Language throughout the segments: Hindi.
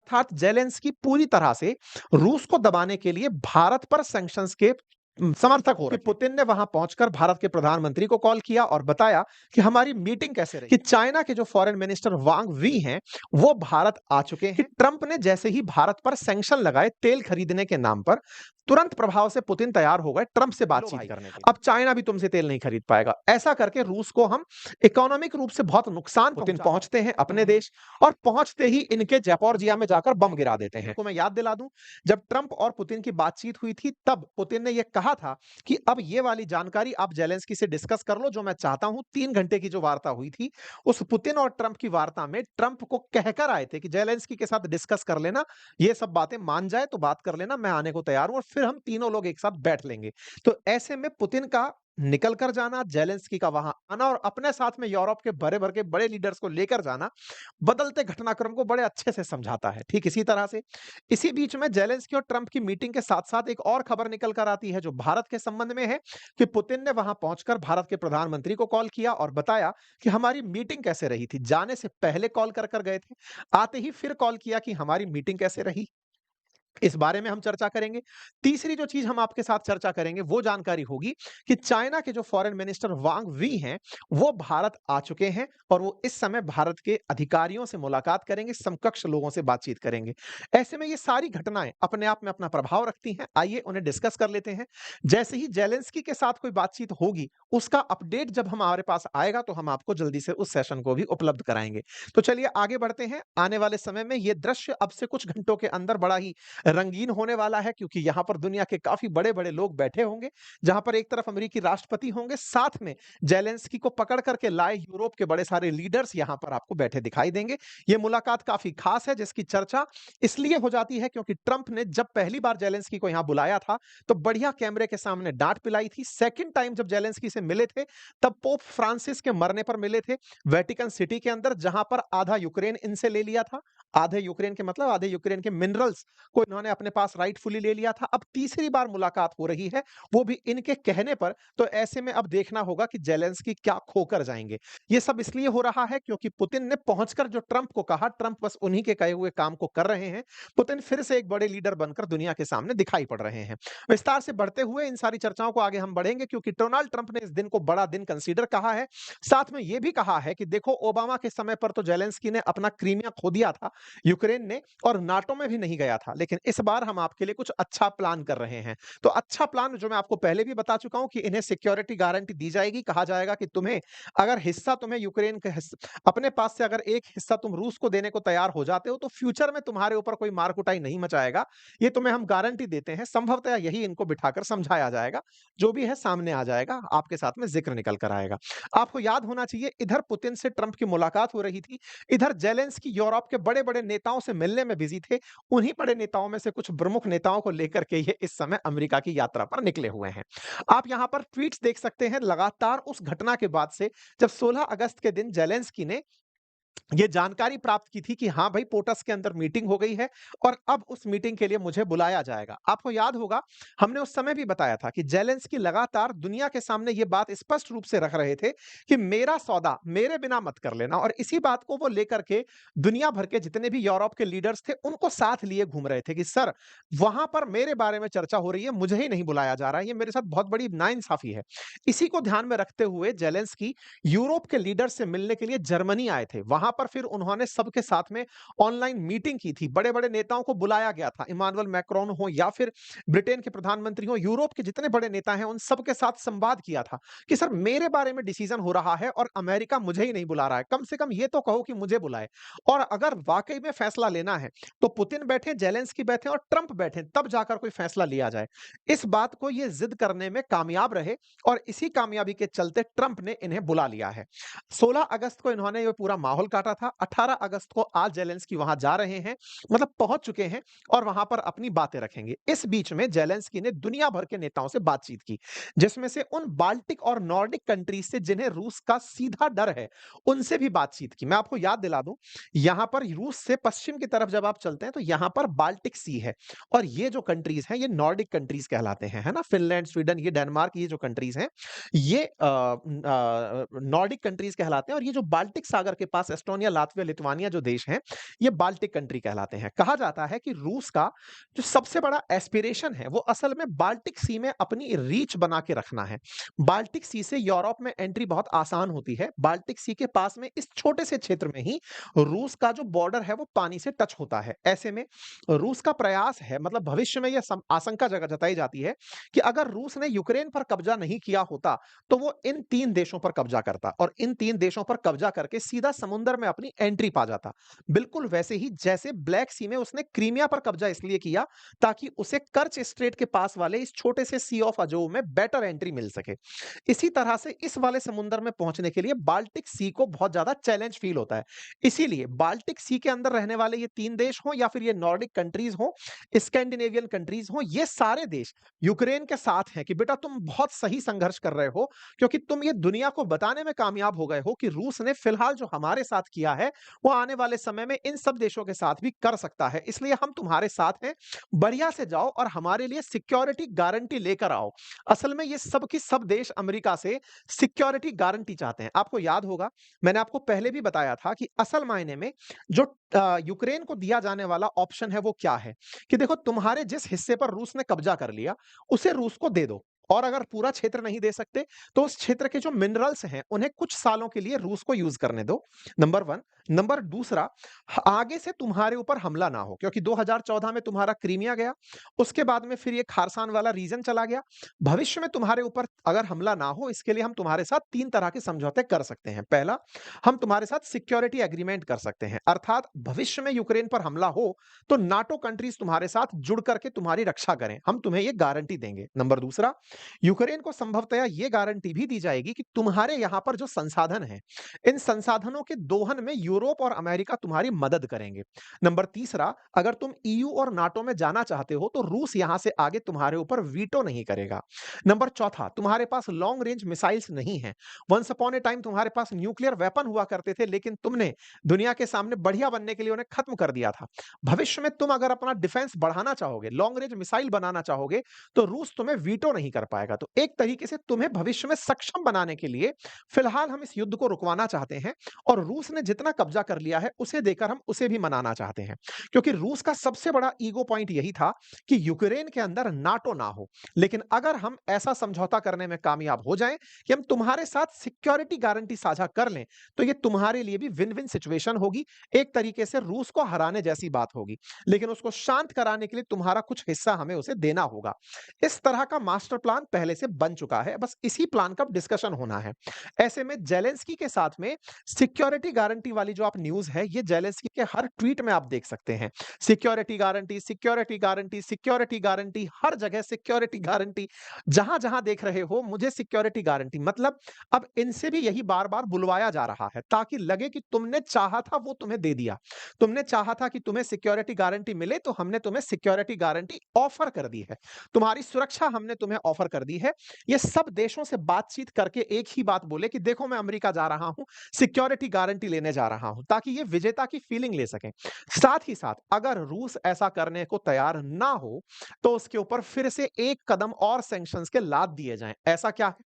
अर्थात जेलेंस्की पूरी तरह से रूस को दबाने के लिए भारत पर सैंक्शंस के समर्थक हो रहे हैं। पुतिन ने वहां पहुंचकर भारत के प्रधानमंत्री को कॉल किया और बताया कि हमारी मीटिंग कैसे रही। कि चाइना के जो फॉरेन मिनिस्टर वांग वी हैं, वो भारत आ चुके हैं। ट्रंप ने जैसे ही भारत पर सैंक्शन लगाए तेल खरीदने के नाम पर, तुरंत प्रभाव से पुतिन तैयार हो गए ट्रंप से बातचीत करने के लिए। अब चाइना भी तुमसे तेल नहीं खरीद पाएगा। ऐसा करके रूस को हम इकोनॉमिक रूप से बहुत नुकसान पुतिन पहुंचते हैं अपने देश, और पहुंचते ही इनके जैपोर्जिया में जाकर बम गिरा देते हैं। को मैं याद दिला दूं, जब ट्रंप और पुतिन की बातचीत हुई थी तब पुतिन ने यह कहा था कि अब ये वाली जानकारी आप जेलेंस्की से डिस्कस कर लो जो मैं चाहता हूं। 3 घंटे की जो वार्ता हुई थी, उस पुतिन और ट्रंप की वार्ता में ट्रंप को कहकर आए थे कि जेलेंस्की के साथ डिस्कस कर लेना, ये सब बातें मान जाए तो बात कर लेना, मैं आने को तैयार हूं और फिर हम तीनों लोग एक साथ बैठ लेंगे। तो ऐसे में पुतिन का निकल कर जाना, जेलेंस्की का वहां आना और अपने साथ में यूरोप के भरे भर के बड़े लीडर्स को लेकर जाना, बदलते घटनाक्रम को बड़े अच्छे से समझाता है। ठीक इसी तरह से इसी बीच में जेलेंस्की और ट्रंप की मीटिंग के साथ-साथ एक और खबर निकल कर आती है जो भारत के संबंध में है, कि पुतिन ने वहां पहुंचकर भारत के प्रधानमंत्री को कॉल किया और बताया कि हमारी मीटिंग कैसे रही थी। जाने से पहले कॉल कर गए थे, आते ही फिर कॉल किया कि हमारी मीटिंग कैसे रही। इस बारे में हम चर्चा करेंगे। तीसरी जो चीज़ हम आपके साथ चर्चा करेंगे वो जानकारी होगी कि चाइना के जो फॉरेन मिनिस्टर वांग वी हैं, वो भारत आ चुके हैं और वो इस समय भारत के अधिकारियों से मुलाकात करेंगे, समकक्ष लोगों से बातचीत करेंगे। ऐसे में ये सारी घटनाएँ अपने आप में अपना प्रभाव रखती हैं। आइए उन्हें डिस्कस कर लेते हैं। जैसे ही जेलेंस्की के साथ कोई बातचीत होगी, उसका अपडेट जब हमारे पास आएगा तो हम आपको जल्दी से उस सेशन को भी उपलब्ध कराएँगे। तो चलिए आगे बढ़ते हैं। आने वाले समय में ये दृश्य अब से कुछ घंटों के अंदर बड़ा ही रंगीन होने वाला है, क्योंकि यहां पर दुनिया के काफी बड़े-बड़े लोग बैठे होंगे, जहां पर एक तरफ अमेरिकी राष्ट्रपति होंगे, साथ में जेलेंस्की को पकड़ करके लाए यूरोप के बड़े सारे लीडर्स यहां पर आपको बैठे दिखाई देंगे। यह मुलाकात काफी खास है, जिसकी चर्चा इसलिए हो जाती है क्योंकि ट्रंप ने जब पहली बार जेलेंस्की को यहां बुलाया था, तो बढ़िया कैमरे के सामने डांट पिलाई थी। सेकंड टाइम जब जेलेंस्की से मिले थे, तब पोप फ्रांसिस के मरने पर मिले थे, वेटिकन सिटी के अंदर, जहां पर आधा यूक्रेन इनसे ले लिया था। आधे यूक्रेन के मतलब आधे यूक्रेन के मिनरल्स को इन्होंने अपने पास राइटफुली ले लिया था। अब तीसरी बार मुलाकात हो रही है, वो भी इनके कहने पर। तो ऐसे में अब देखना होगा कि जेलेंस्की क्या खोकर जाएंगे। ये सब इसलिए हो रहा है क्योंकि पुतिन ने पहुंचकर जो ट्रंप को कहा, ट्रंप बस उन्हीं के कहे हुए काम को कर रहे हैं। पुतिन फिर से एक बड़े लीडर बनकर दुनिया के सामने दिखाई पड़ रहे हैं। विस्तार से बढ़ते हुए इन सारी चर्चाओं को आगे हम बढ़ेंगे, क्योंकि डोनाल्ड ट्रंप ने इस दिन को बड़ा दिन कंसीडर कहा है। साथ में यह भी कहा है कि देखो, ओबामा के समय पर तो जेलेंस्की ने अपना क्रीमिया खो दिया था यूक्रेन ने, और नाटो में भी नहीं गया था, लेकिन इस बार हम आपके लिए कुछ अच्छा प्लान कर रहे हैं। तो अच्छा प्लान जो मैं आपको पहले भी बता चुका हूं कि इन्हें सिक्योरिटी गारंटी दी जाएगी। कहा जाएगा कि तुम्हें अगर हिस्सा तुम्हें यूक्रेन के अपने पास से अगर एक हिस्सा तुम रूस को देने को तैयार हो जाते हो, तो फ्यूचर में तुम्हारे ऊपर कोई मार कुटाई नहीं मचाएगा। ये तुम्हें हम गारंटी देते हैं। संभवतः यही इनको बिठाकर समझाया जाएगा। जो भी है सामने आ जाएगा, आपके साथ में जिक्र निकल कर आएगा। आपको याद होना चाहिए, इधर पुतिन से ट्रंप की मुलाकात हो रही थी, इधर जेलेंस्की यूरोप के बड़े-बड़े नेताओं से मिलने में बिजी थे। उन्हीं बड़े नेताओं में से कुछ प्रमुख नेताओं को लेकर के ये इस समय अमेरिका की यात्रा पर निकले हुए हैं। आप यहां पर ट्वीट्स देख सकते हैं लगातार उस घटना के बाद से, जब 16 अगस्त के दिन जेलेंस्की ने ये जानकारी प्राप्त की थी कि हाँ भाई, पोटस के अंदर मीटिंग हो गई है और अब उस मीटिंग के लिए मुझे बुलाया जाएगा। आपको याद होगा, हमने उस समय भी बताया था कि जेलेंस्की लगातार दुनिया के सामने ये बात स्पष्ट रूप से रख रहे थे कि मेरा सौदा मेरे बिना मत कर लेना, और इसी बात को वो लेकर के दुनिया भर के जितने भी यूरोप के लीडर्स थे उनको साथ लिए घूम रहे थे कि सर, वहां पर मेरे बारे में चर्चा हो रही है, मुझे ही नहीं बुलाया जा रहा है, ये मेरे साथ बहुत बड़ी नाइंसाफी है। इसी को ध्यान में रखते हुए जेलेंस्की यूरोप के लीडर से मिलने के लिए जर्मनी आए थे। वहां पर फिर उन्होंने सबके साथ में ऑनलाइन मीटिंग की थी। बड़े-बड़े नेताओं को बुलाया गया था। इमानुएल मैक्रोन हो या फिर ब्रिटेन के प्रधानमंत्री हो, यूरोप के जितने बड़े नेता हैं, उन सबके साथ संवाद किया था कि सर, मेरे बारे में डिसीजन हो रहा है और अमेरिका मुझे ही नहीं बुला रहा है। कम से कम ये तो कहो कि मुझे बुलाए। और अगर वाकई में फैसला लेना है, तो पुतिन बैठे, जेलेंस्की बैठे और ट्रंप बैठे, तब जाकर कोई फैसला लिया जाए। इस बात को ये जिद करने में कामयाब रहे और इसी कामयाबी के चलते ट्रंप ने इन्हें बुला लिया है। 16 अगस्त को इन्होंने ये पूरा माहौल काटा था। 18 अगस्त को आज जेलेंस्की वहां जा रहे हैं, मतलब पहुंच चुके हैं, और वहां पर अपनी बातें रखेंगे। इस बीच में जेलेंस्की ने दुनिया भर के नेताओं से बातचीत की, जिसमें से उन बाल्टिक और नॉर्डिक कंट्रीज से जिन्हें रूस का सीधा डर है, उनसे भी बातचीत की। मैं आपको याद दिला दूं, यहां पर रूस से पश्चिम की तरफ जब आप चलते हैं, तो यहां पर बाल्टिक सी है, और ये जो कंट्रीज हैं, ये नॉर्डिक कंट्रीज कहलाते हैं, है ना। फिनलैंड, स्वीडन, ये डेनमार्क, ये जो कंट्रीज हैं, ये नॉर्डिक कंट्रीज कहलाते हैं, और ये जो बाल्टिक सागर के पास एस्टोनिया, लातविया, लिथुआनिया जो देश हैं, ये बाल्टिक कंट्री कहलाते हैं। कहा जाता है कि रूस का जो सबसे बड़ा एस्पिरेशन है, वो असल में बाल्टिक सी में अपनी रीच बना के रखना है। बाल्टिक सी से यूरोप में एंट्री बहुत आसान होती है। बाल्टिक सी के पास में इस छोटे से क्षेत्र में ही रूस का जो बॉर्डर है, वो पानी से टच होता है। ऐसे में रूस का प्रयास है, मतलब भविष्य में यह आशंका जताई जाती है कि अगर रूस ने यूक्रेन पर कब्जा नहीं किया होता, तो वो इन 3 देशों पर कब्जा करता और इन 3 देशों पर कब्जा करके सीधा समुद्र में अपनी एंट्री पा जाता। बिल्कुल वैसे ही जैसे ब्लैक सी में उसने क्रीमिया पर कब्जा इसलिए किया ताकि उसे कर्च स्ट्रेट के पास वाले इस छोटे से सी ऑफ अजोव में बेटर एंट्री मिल सके। इसी तरह से इस वाले समुद्र में पहुंचने के लिए बाल्टिक सी को बहुत ज्यादा चैलेंज फील होता है। इसीलिए बाल्टिक सी के अंदर रहने वाले ये 3 देश हों या फिर ये नॉर्डिक कंट्रीज हों, स्कैंडिनेवियन कंट्रीज हों, ये सारे देश यूक्रेन के साथ हैं कि बेटा तुम बहुत सही संघर्ष कर रहे हो, क्योंकि तुम ये दुनिया को बताने में कामयाब हो गए हो कि रूस ने फिलहाल जो हमारे साथ किया है, वो आने वाले समय में इन सब देशों के साथ भी कर सकता है। इसलिए हम तुम्हारे साथ हैं, बढ़िया से जाओ और हमारे लिए सिक्योरिटी गारंटी लेकर आओ। असल में ये सब की सब देश अमेरिका से सिक्योरिटी गारंटी चाहते हैं। आपको याद होगा, मैंने आपको पहले भी बताया था कि असल मायने में जो यूक्रेन को दिया जाने वाला ऑप्शन है वो क्या है कि देखो, तुम्हारे जिस हिस्से पर रूस ने कब्जा कर लिया, उसे रूस को दे दो, और अगर पूरा क्षेत्र नहीं दे सकते तो उस क्षेत्र के जो मिनरल्स हैं उन्हें कुछ सालों के लिए रूस को यूज करने दो। नंबर 1। नंबर दूसरा, आगे से तुम्हारे ऊपर हमला ना हो, क्योंकि 2014 में तुम्हारा क्रीमिया गया, उसके बाद में फिर ये खारसान वाला रीजन चला गया। भविष्य में तुम्हारे ऊपर अगर हमला ना हो, इसके लिए हम तुम्हारे साथ 3 तरह के समझौते कर सकते हैं। पहला, हम तुम्हारे साथ सिक्योरिटी एग्रीमेंट कर सकते हैं, अर्थात भविष्य में यूक्रेन पर हमला हो तो नाटो कंट्रीज तुम्हारे साथ जुड़ करके तुम्हारी रक्षा करें, हम तुम्हें ये गारंटी देंगे। नंबर दूसरा, यूक्रेन को संभवतया ये गारंटी भी दी जाएगी कि तुम्हारे यहां पर जो संसाधन हैं, इन संसाधनों के दोहन में यूरोप और अमेरिका तुम्हारी मदद करेंगे। नंबर तीसरा, अगर तुम ईयू और नाटो में जाना चाहते हो तो रूस यहां से आगे तुम्हारे ऊपर वीटो नहीं करेगा। नंबर चौथा, तुम्हारे पास लॉन्ग रेंज मिसाइल्स नहीं है। वंस अपॉन ए टाइम तुम्हारे पास न्यूक्लियर वेपन हुआ करते थे, लेकिन तुमने दुनिया के सामने बढ़िया बनने के लिए उन्हें खत्म कर दिया था। भविष्य में तुम अगर अपना डिफेंस बढ़ाना चाहोगे, लॉन्ग रेंज मिसाइल बनाना चाहोगे, तो रूस तुम्हें वीटो नहीं कर पाएगा। तो एक तरीके से तुम्हें भविष्य में सक्षम बनाने के लिए फिलहाल हम इस युद्ध को रुकवाना चाहते हैं, और रूस ने जितना कब्जा कर लिया है उसे देकर हम उसे भी मनाना चाहते हैं, क्योंकि रूस का सबसे बड़ा ईगो पॉइंट यही था कि यूक्रेन के अंदर नाटो ना हो। लेकिन अगर हम ऐसा समझौता करने में कामयाब हो जाएं कि हम तुम्हारे साथ सिक्योरिटी गारंटी साझा कर लें, तो ये तुम्हारे लिए भी विन विन सिचुएशन होगी। एक तरीके से रूस को हराने जैसी बात होगी, लेकिन उसको शांत कराने के लिए तुम्हारा कुछ हिस्सा हमें उसे देना होगा। इस तरह का मास्टर प्लान पहले से बन चुका है, बस इसी प्लान का डिस्कशन होना है। ऐसे में जेलेंस्की के साथ में सिक्योरिटी गारंटी वाली जो आप न्यूज़ है, ये जेलेंस्की के हर ट्वीट में आप देख सकते हैं। Security guarantee, security guarantee, security guarantee, हर जगह सिक्योरिटी गारंटी। जहां-जहां देख रहे हो मुझे सिक्योरिटी गारंटी, मतलब अब इनसे भी यही बार-बार बुलवाया जा रहा है ताकि लगे कि तुमने चाहा था वो तुम्हें दे दिया। तुमने चाहा था कि तुम्हें सिक्योरिटी गारंटी मिले, तो हमने तुम्हें सिक्योरिटी गारंटी ऑफर कर दी है। तुम्हारी सुरक्षा हमने तुम्हें ऑफर कर दी है। ये सब देशों से बातचीत करके एक ही बात बोले कि देखो, मैं अमेरिका जा रहा हूं, सिक्योरिटी गारंटी लेने जा रहा हूं, ताकि ये विजेता की फीलिंग ले सकें। साथ ही साथ अगर रूस ऐसा करने को तैयार ना हो, तो उसके ऊपर फिर से एक कदम और सैंक्शंस के लाद दिए जाएं। ऐसा क्या है?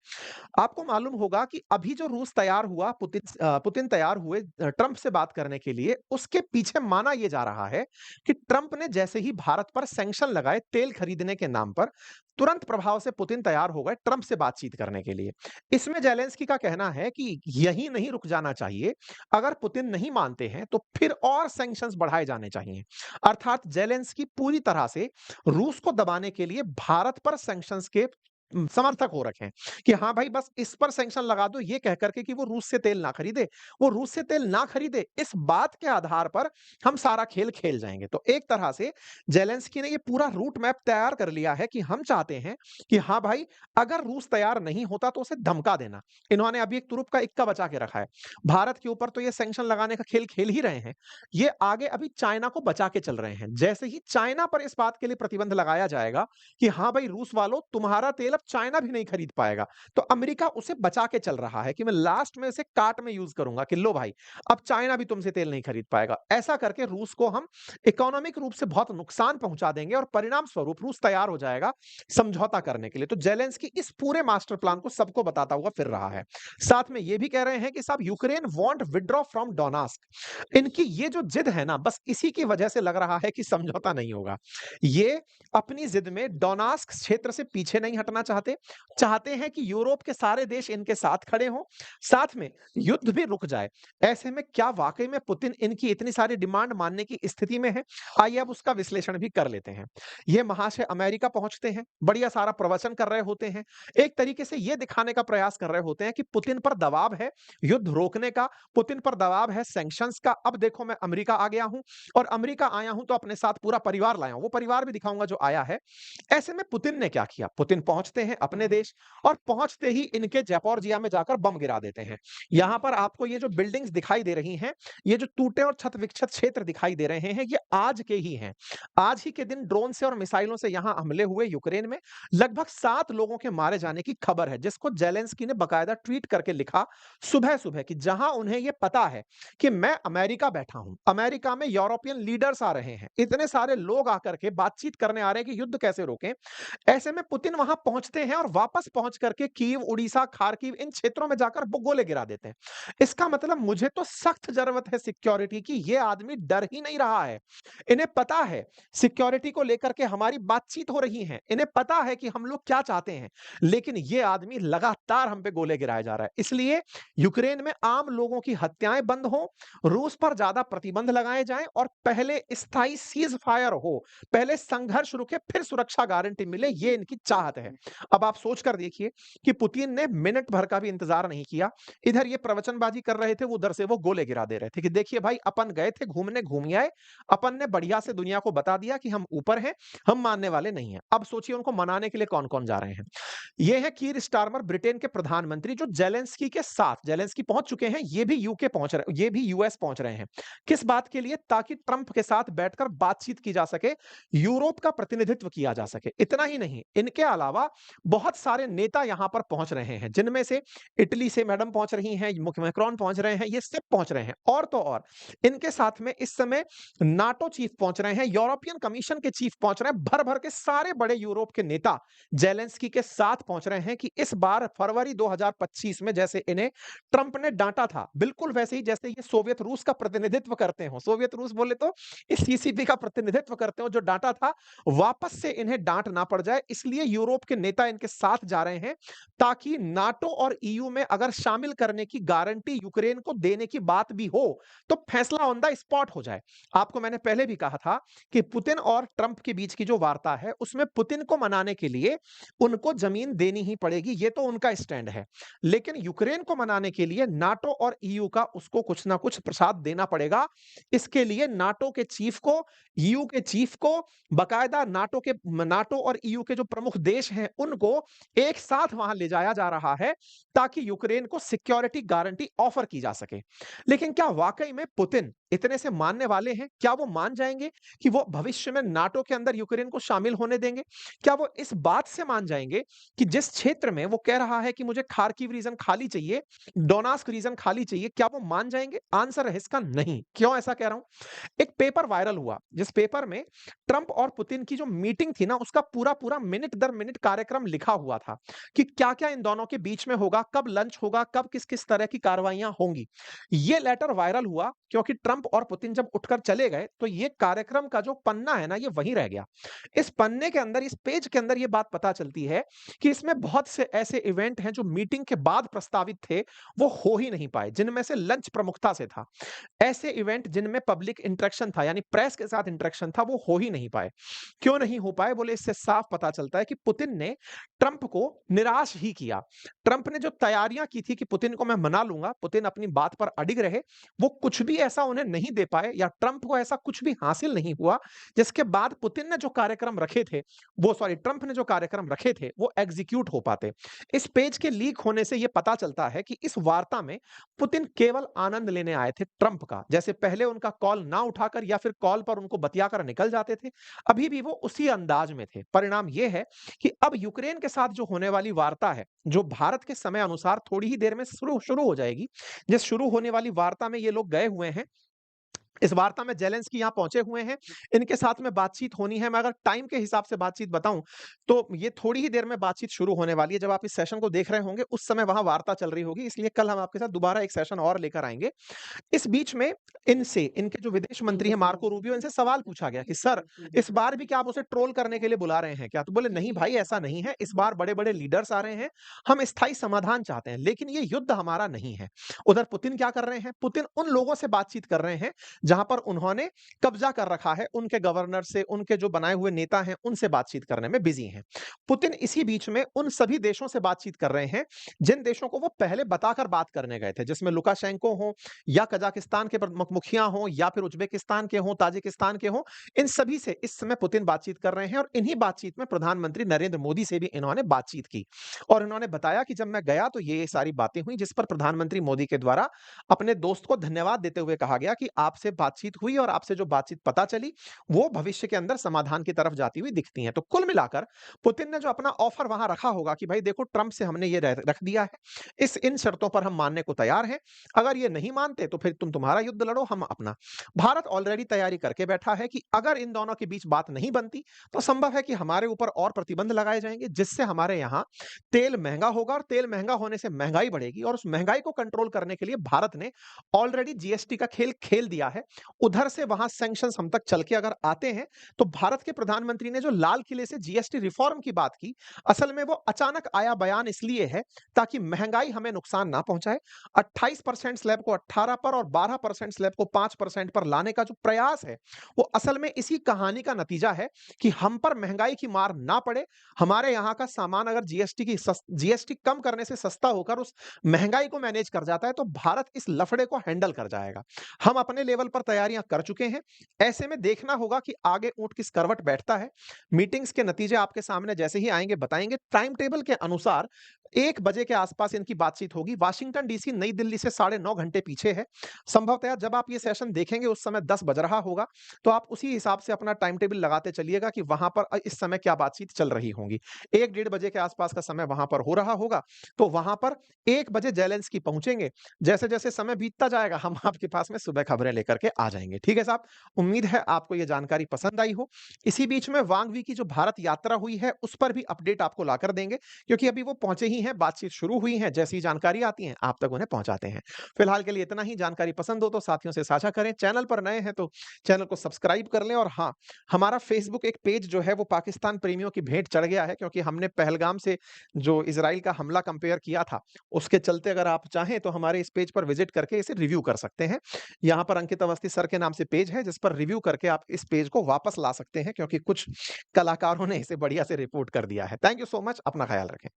आपको मालूम होगा कि अभी जो रूस तैयार हुआ, पुतिन तैयार हुए ट्रंप से बात करने के लिए, उसके पीछे माना यह जा रहा है कि ट्रंप ने जैसे ही भारत पर सैंक्शन लगाए तेल खरीदने के नाम पर, तुरंत प्रभाव से पुतिन तैयार हो गए ट्रंप से बातचीत करने के लिए। इसमें जेलेंस्की का कहना है कि यही नहीं रुक जाना चाहिए, अगर पुतिन नहीं मानते हैं तो फिर और सैंक्शंस बढ़ाए जाने चाहिए। अर्थात जेलेंस्की पूरी तरह से रूस को दबाने के लिए भारत पर सैंक्शंस के समर्थक हो रखे हैं कि हाँ भाई, बस इस पर सैंक्शन लगा दो, ये कह करके कि वो रूस से तेल ना खरीदे, वो रूस से तेल ना खरीदे, इस बात के आधार पर हम सारा खेल खेल जाएंगे। तो एक तरह से जेलेंस्की ने ये पूरा रूट मैप तैयार कर लिया है कि हम चाहते हैं कि हाँ भाई, अगर रूस तैयार नहीं होता तो उसे धमका देना। इन्होंने अभी एक तुरुप का इक्का बचा के रखा है। भारत के ऊपर तो ये सैंक्शन लगाने का खेल खेल ही रहे हैं, ये आगे अभी चाइना को बचा के चल रहे हैं। जैसे ही चाइना पर इस बात के लिए प्रतिबंध लगाया जाएगा कि हाँ भाई, रूस वालों, तुम्हारा तेल अब अब चाइना भी नहीं खरीद पाएगा। तो अमेरिका उसे बचा के चल रहा है कि मैं लास्ट में इसे कार्ट में यूज करूंगा कि लो भाई, अब चाइना भी तुमसे तेल नहीं खरीद पाएगा। ऐसा करके रूस को हम इकोनॉमिक रूप से बहुत नुकसान पहुंचा देंगे और परिणाम स्वरूप रूस तैयार हो जाएगा समझौता करने के लिए। तो जेलेंस्की इस पूरे मास्टर प्लान को सबको बताता हुआ फिर रहा है। साथ में ये भी कह रहे हैं कि साहब यूक्रेन वांट विड्रॉ फ्रॉम डोनास्क। इनकी ये जो जिद है ना, बस इसी की वजह से लग रहा है कि समझौता नहीं होगा। ये अपनी जिद में डोनास्क क्षेत्र से पीछे नहीं हटना चाहते, चाहते हैं कि यूरोप के सारे देश इनके साथ खड़े हों, साथ में युद्ध भी रुक जाए। ऐसे में क्या वाकई में पुतिन इनकी इतनी सारी डिमांड मानने की स्थिति में है? आइए अब उसका विश्लेषण भी कर लेते हैं। ये महाशय अमेरिका पहुंचते हैं, बढ़िया सारा प्रवचन कर रहे होते हैं, एक तरीके से ये दिखाने का प्रयास कर रहे होते हैं कि पुतिन पर दबाव है युद्ध रोकने का, पुतिन पर दबाव है सैंक्शंस का। अब देखो मैं अमेरिका आ गया हूं और अमेरिका आया हूं तो अपने साथ पूरा परिवार लाया हूं, वो परिवार भी दिखाऊंगा जो आया है। ऐसे में पुतिन ने क्या किया? पुतिन पहुंचते हैं अपने देश और पहुंचते ही इनके ज़ैपोरिज़िया में जाकर बम गिरा देते हैं। यहां पर आपको ये जो बिल्डिंग्स दिखाई दे रही हैं, ये जो टूटे और क्षत विक्षत क्षेत्र दिखाई दे रहे हैं, ये आज के ही हैं। आज ही के दिन ड्रोन से और मिसाइलों से यहां हमले हुए यूक्रेन में, लगभग 7 लोगों के मारे जाने की खबर है, जिसको जेलेंस्की ने बाकायदा ट्वीट करके लिखा सुबह-सुबह कि जहां उन्हें ये पता है कि मैं अमेरिका बैठा हूं, अमेरिका में यूरोपियन लीडर्स आ रहे हैं, इतने सारे लोग आकर के बातचीत करने आ रहे हैं कि युद्ध कैसे रोकें। ऐसे में पुतिन वहां पहुंचते हैं और वापस पहुंच करके कीव, उड़ीसा, खार्किव इन क्षेत्रों में जाकर वो गोले गिरा देते हैं। इसका मतलब मुझे तो सख्त जरूरत है सिक्योरिटी की, ये आदमी डर ही नहीं रहा है। इन्हें पता है सिक्योरिटी को लेकर के हमारी बातचीत हो रही है, इन्हें पता है कि हम लोग क्या चाहते हैं, लेकिन ये आदमी लगातार हम पे गोले गिराया जा रहा है। इसलिए यूक्रेन में आम लोगों की हत्याएं बंद हो, रूस पर ज्यादा प्रतिबंध लगाए जाएं और पहले स्थायी सीज फायर हो, पहले संघर्ष रुके फिर सुरक्षा गारंटी मिले, ये इनकी चाहत है। अब आप सोच कर देखिए कि पुतिन ने मिनट भर का भी इंतजार नहीं किया। इधर ये प्रवचनबाजी कर रहे थे, उधर से वो गोले गिरा दे रहे थे कि देखिए भाई, अपन गए थे घूमने, घूम आए, अपन ने बढ़िया से दुनिया को बता दिया कि हम ऊपर हैं, हम मानने वाले नहीं हैं। अब सोचिए उनको मनाने के लिए कौन कौन जा रहे हैं। ये है कीर स्टारमर, ब्रिटेन के प्रधानमंत्री, जो जेलेंस्की के साथ, जेलेंस्की पहुंच चुके हैं, ये भी यूके पहुंच रहे, ये भी यूएस पहुंच रहे हैं। किस बात के लिए? ताकि ट्रंप के साथ बैठकर बातचीत की जा सके, यूरोप का प्रतिनिधित्व किया जा सके। इतना ही नहीं, इनके अलावा बहुत सारे नेता यहां पर पहुंच रहे हैं, जिनमें से इटली से मैडम पहुंच रही हैं, मैक्रोन पहुंच रहे हैं, ये सब पहुंच रहे हैं। और तो और इनके साथ में इस समय नाटो चीफ पहुंच रहे हैं, यूरोपियन कमीशन के चीफ पहुंच रहे हैं, भर भर के सारे बड़े यूरोप के नेता जेलेंस्की के साथ पहुंच रहे हैं कि इस बार फरवरी 2025 में जैसे इन्हें ट्रंप ने डांटा था, बिल्कुल वैसे ही जैसे ये सोवियत रूस का प्रतिनिधित्व करते हो, सोवियत रूस बोले तो इस सीसीपी का प्रतिनिधित्व करते हो, जो डांटा था, वापस से इन्हें डांट ना पड़ जाए, इसलिए यूरोप के नेता इनके साथ जा रहे हैं, ताकि नाटो और ईयू में अगर शामिल करने की गारंटी यूक्रेन को देने की बात भी हो तो फैसला ऑन द स्पॉट हो जाए। आपको मैंने पहले भी कहा था कि पुतिन और ट्रंप के बीच की जो वार्ता है, उसमें पुतिन को मनाने के लिए उनको जमीन देनी ही पड़ेगी, ये तो उनका स्टैंड है। लेकिन यूक्रेन को मनाने के लिए नाटो और ईयू का उसको कुछ ना कुछ प्रसाद देना पड़ेगा। इसके लिए नाटो के चीफ को, ईयू के चीफ को, बकायदा नाटो और ईयू के जो प्रमुख देश हैं उनको एक साथ वहां ले जाया जा रहा है, ताकि यूक्रेन को सिक्योरिटी गारंटी ऑफर की जा सके। लेकिन क्या वाकई में पुतिन इतने से मानने वाले हैं? क्या वो मान जाएंगे कि वो भविष्य में नाटो के अंदर यूक्रेन को शामिल होने देंगे? क्या वो इस बात से मान जाएंगे कि जिस क्षेत्र में वो कह रहा है कि मुझे खार्किव रीजन खाली चाहिए, डोनास्क रीजन खाली चाहिए, क्या वो मान जाएंगे? आंसर है इसका नहीं। क्यों ऐसा कह रहा हूं? एक पेपर वायरल हुआ, जिस पेपर में ट्रंप और पुतिन की जो मीटिंग थी ना, उसका पूरा पूरा मिनट दर मिनट कार्यक्रम लिखा हुआ था कि क्या क्या इन दोनों के बीच में होगा, कब लंच होगा, कब किस किस तरह की कार्रवाइयां होंगी। ये लेटर वायरल हुआ क्योंकि ट्रंप और पुतिन जब उठकर चले गए तो ये कार्यक्रम का जो पन्ना है ना, ये वहीं रह गया। इस पन्ने के अंदर, इस पेज के अंदर ये बात पता चलती है कि इसमें बहुत से ऐसे इवेंट हैं जो मीटिंग के बाद प्रस्तावित थे, वो हो ही नहीं पाए, जिनमें से लंच प्रमुखता से था। ऐसे इवेंट जिनमें पब्लिक इंटरेक्शन था, यानी प्रेस के साथ इंटरेक्शन था, वो हो ही नहीं पाए। क्यों नहीं हो पाए? बोले इससे साफ पता चलता है कि पुतिन ने ट्रंप को निराश ही किया। ट्रंप ने जो तैयारियां की थी कि पुतिन को मैं मना लूंगा, पुतिन अपनी बात पर अडिग रहे, वो कुछ भी ऐसा उन्हें नहीं दे पाए या ट्रंप को ऐसा कुछ भी हासिल नहीं हुआ जिसके बाद पुतिन ने जो कार्यक्रम रखे थे, ट्रंप ने जो कार्यक्रम रखे थे वो एग्जीक्यूट हो पाते। इस पेज के लीक होने से ये पता चलता है कि इस वार्ता में पुतिन केवल आनंद लेने आए थे ट्रंप का। जैसे पहले उनका कॉल ना उठाकर या फिर कॉल पर उनको बतियाकर निकल जाते थे, अभी भी वो उसी अंदाज में थे। परिणाम ये है कि अब यूक्रेन के साथ जो होने वाली वार्ता है, जो भारत के समय अनुसार थोड़ी ही देर में शुरू शुरू हो जाएगी, जिस शुरू होने वाली वार्ता में ये लोग गए हुए हैं, इस वार्ता में जेलेंस्की यहाँ पहुंचे हुए हैं, इनके साथ में बातचीत होनी है। मैं अगर टाइम के हिसाब से बातचीत बताऊं तो ये थोड़ी ही देर में बातचीत शुरू होने वाली है। जब आप इस सेशन को देख रहे होंगे उस समय वहां वार्ता चल रही होगी, इसलिए कल हम आपके साथ दोबारा एक सेशन और लेकर आएंगे। इस बीच में इनके जो विदेश मंत्री हैं मार्को रूबियो, इनसे सवाल पूछा गया कि सर, इस बार भी क्या आप उसे ट्रोल करने के लिए बुला रहे हैं क्या? तो बोले नहीं भाई, ऐसा नहीं है, इस बार बड़े-बड़े लीडर्स आ रहे हैं, हम स्थायी समाधान चाहते हैं, लेकिन ये युद्ध हमारा नहीं है। उधर पुतिन क्या कर रहे हैं? पुतिन उन लोगों से बातचीत कर रहे हैं जहां पर उन्होंने कब्जा कर रखा है, उनके गवर्नर से, उनके जो बनाए हुए नेता हैं, उनसे बातचीत करने में बिजी हैं। पुतिन इसी बीच में उन सभी देशों से बातचीत कर रहे हैं जिन देशों को वो पहले बताकर बात करने गए थे, जिसमें लुकाशेंको हो या कजाकिस्तान के मुखिया हों या फिर उज्बेकिस्तान के हों, ताजिकिस्तान के हों, इन सभी से इस समय पुतिन बातचीत कर रहे हैं और इन्हीं बातचीत में प्रधानमंत्री नरेंद्र मोदी से भी इन्होंने बातचीत की। और इन्होंने बताया कि जब मैं गया तो ये सारी बातें हुई, जिस पर प्रधानमंत्री मोदी के द्वारा अपने दोस्त को धन्यवाद देते हुए कहा गया कि आपसे बातचीत हुई और आपसे जो बातचीत पता चली वो भविष्य के अंदर समाधान की तरफ जाती हुई दिखती है। तो कुल मिलाकर पुतिन ने जो अपना ऑफर वहां रखा होगा कि भाई देखो, ट्रंप से हमने ये रख दिया है, इन शर्तों पर हम मानने को तैयार हैं, अगर ये नहीं मानते तो फिर तुम तुम्हारा युद्ध लड़ो, हम अपना। भारत ऑलरेडी तैयारी करके बैठा है कि अगर इन दोनों के बीच बात नहीं बनती तो संभव है कि हमारे ऊपर और प्रतिबंध लगाए जाएंगे, जिससे हमारे यहाँ तेल महंगा होगा और तेल महंगा होने से महंगाई बढ़ेगी। और उस महंगाई को कंट्रोल करने के लिए भारत ने ऑलरेडी जीएसटी का खेल खेल दिया है। उधर से वहां सैंक्शंस हम तक चल के अगर आते हैं तो भारत के प्रधानमंत्री ने जो लाल किले से जीएसटी रिफॉर्म की बात की, असल में वो अचानक आया बयान इसलिए है ताकि महंगाई हमें नुकसान ना पहुंचाए। 28% स्लैब को 18 पर और 12% स्लैब को 5% पर लाने का जो प्रयास है, वो असल में इसी कहानी का नतीजा है कि हम पर महंगाई की मार ना पड़े। हमारे यहाँ का सामान अगर जीएसटी कम करने से सस्ता होकर उस महंगाई को मैनेज कर जाता है तो भारत इस लफड़े को हैंडल कर जाएगा। हम अपने लेवल पर तैयारियां कर चुके हैं। ऐसे में देखना होगा कि आगे ऊंट किस करवट बैठता है। मीटिंग्स के नतीजे आपके सामने जैसे ही आएंगे बताएंगे। टाइम टेबल के अनुसार 1 बजे के आसपास इनकी बातचीत होगी। वाशिंगटन डीसी नई दिल्ली से 9.5 घंटे पीछे है। संभवतः जब आप ये सेशन देखेंगे उस समय 10 बज रहा होगा, तो आप उसी हिसाब से अपना टाइम टेबल लगाते चलिएगा कि वहां पर इस समय क्या बातचीत चल रही होगी। 1 डेढ़ बजे के आसपास का समय वहां पर हो रहा होगा, तो वहां पर 1 बजे जेलेंस्की पहुंचेंगे। जैसे-जैसे समय बीतता जाएगा हम आपके पास में सुबह खबरें लेकर के आ जाएंगे। ठीक है साहब, उम्मीद है आपको ये जानकारी पसंद आई हो। इसी बीच में वांग वी की जो भारत यात्रा हुई है उस पर भी अपडेट आपको लाकर देंगे, क्योंकि अभी वो पहुंचे ही हैं, बातचीत शुरू हुई है। जैसी जानकारी आती है आप तक उन्हें पहुंचाते हैं। फिलहाल के लिए इतना ही। जानकारी पसंद हो तो साथियों से साझा करें। चैनल पर नए हैं तो चैनल को सब्सक्राइब कर लें। और हाँ, हमारा फेसबुक एक पेज जो है वो पाकिस्तान प्रेमियों की भेंट चढ़ गया है, क्योंकि हमने पहलगाम से जो इजराइल का हमला कंपेयर किया था, उसके चलते अगर आप चाहें तो हमारे इस पेज पर विजिट करके इसे रिव्यू कर सकते हैं। यहाँ पर अंकित अवस्थी सर के नाम से पेज है जिस पर रिव्यू करके आप इस पेज को वापस ला सकते हैं, क्योंकि कुछ कलाकारों ने इसे बढ़िया से रिपोर्ट कर दिया है। Thank you so much. अपना ख्याल रखें।